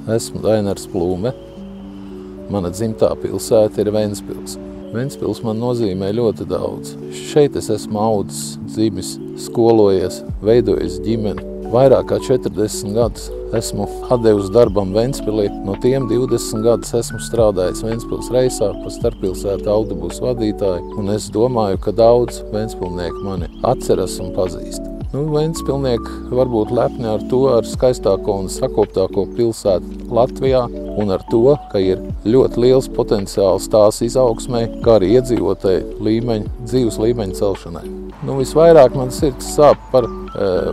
Esmu Dainars Plūme. Mana dzimtā pilsēta ir Ventspils. Ventspils man nozīmē ļoti daudz. Šeit es esmu audzis, dzimis, skolojies, veidojis ģimeni. Vairāk kā 40 gadus esmu atdevis darbam Ventspilī. No tiem 20 gadus esmu strādājis Ventspils reisā pa starppilsētu autobusu vadītāju, un es domāju, ka daudz ventspilnieku mani atceras un pazīst. Ventspilnieki var būt lepni ar to, ar skaistāko un sakoptāko pilsētu Latvijā un ar to, ka ir ļoti liels potenciāls tās izaugsmai, kā arī iedzīvotāju dzīves līmeņa celšanai. Visvairāk man sirds sāp par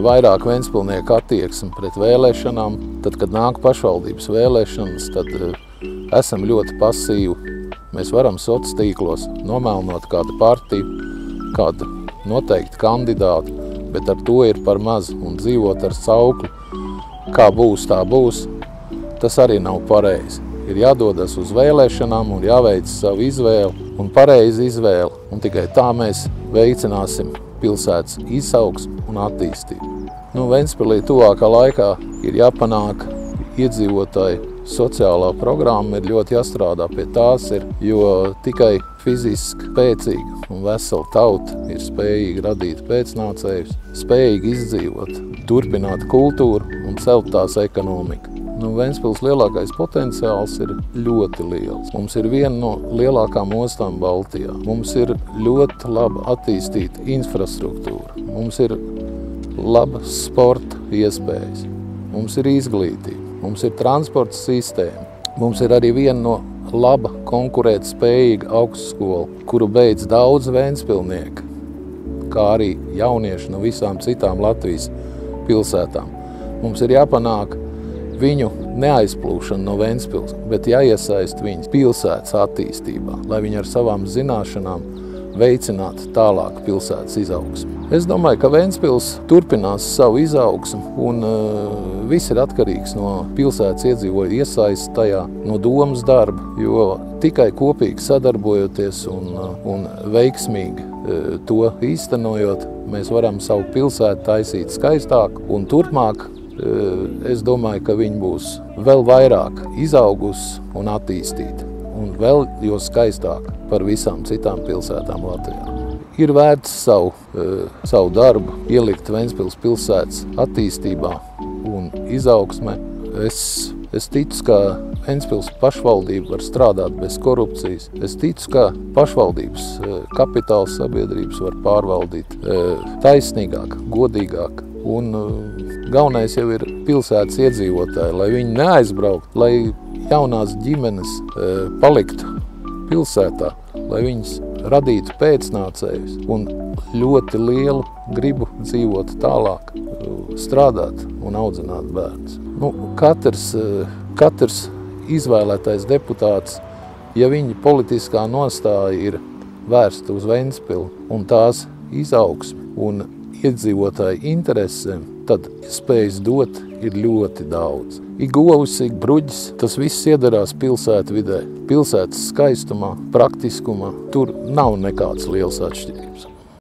vairāk ventspilnieku attieksmi pret vēlēšanām. Tad, kad nāk pašvaldības vēlēšanas, tad esam ļoti pasīvi. Mēs varam sociālos tīklos nomelnot kādu partiju, kādu noteikti kandidātu, bet ar to ir par maz, un dzīvot ar saukli, kā būs, tā būs, tas arī nav pareizi. Ir jādodas uz vēlēšanām un jāveic savu izvēli un pareizi izvēli, un tikai tā mēs veicināsim pilsētas izaugsmu un attīstību. Ventspilī tuvākā laikā ir jāpanāk iedzīvotāju sociālā programma, ir ļoti jāstrādā pie tās, jo tikai fiziski spēcīga un vesela tauta ir spējīga radīt pēcnācējus, spējīga izdzīvot, turpināt kultūru un celt tās ekonomiku. Ventspils lielākais potenciāls ir ļoti liels. Mums ir viena no lielākām ostām Baltijā. Mums ir ļoti laba attīstīta infrastruktūra. Mums ir laba sporta iespējas. Mums ir izglītība. Mums ir transporta sistēma. Mums ir arī viena no laba, konkurētspējīga augstskola, kuru beidz daudz ventspilnieku, kā arī jaunieši no visām citām Latvijas pilsētām. Mums ir jāpanāk viņu neaizplūšana no Ventspils, bet jāiesaist viņus pilsētas attīstībā, lai viņi ar savām zināšanām veicinātu tālāk pilsētas izaugsmu. Es domāju, ka Ventspils turpinās savu izaugsmu, un viss ir atkarīgs no pilsētas iedzīvotāju iesaistes tajā, no domas darba, jo tikai kopīgi sadarbojoties un veiksmīgi to īstenojot, mēs varam savu pilsētu taisīt skaistāku, un turpmāk es domāju, ka viņi būs vēl vairāk izaugusi un attīstīta, un vēl jo skaistāk par visām citām pilsētām Latvijā. Ir vērts savu darbu ielikt Ventspils pilsētas attīstībā un izaugsmē. Es ticu, ka Ventspils pašvaldība var strādāt bez korupcijas. Es ticu, ka pašvaldības kapitāla sabiedrības var pārvaldīt taisnīgāk, godīgāk. Un galvenais jau ir pilsētas iedzīvotāji, lai viņi neaizbrauktu, lai jaunās ģimenes paliktu pilsētā, lai viņas radītu pēcnācējus un ļoti lielu gribu dzīvot tālāk, strādāt un audzināt bērnus. Katrs izvēlētais deputāts, ja viņa politiskā nostāja ir vērsta uz Ventspilu un tās izaugsmi un iedzīvotāju interesēm, tad iespējas dot ir ļoti daudz. Ik govs, ik bruģis, tas viss iedarās pilsētu vidē. Pilsētas skaistumā, praktiskumā, tur nav nekāds liels atšķirības.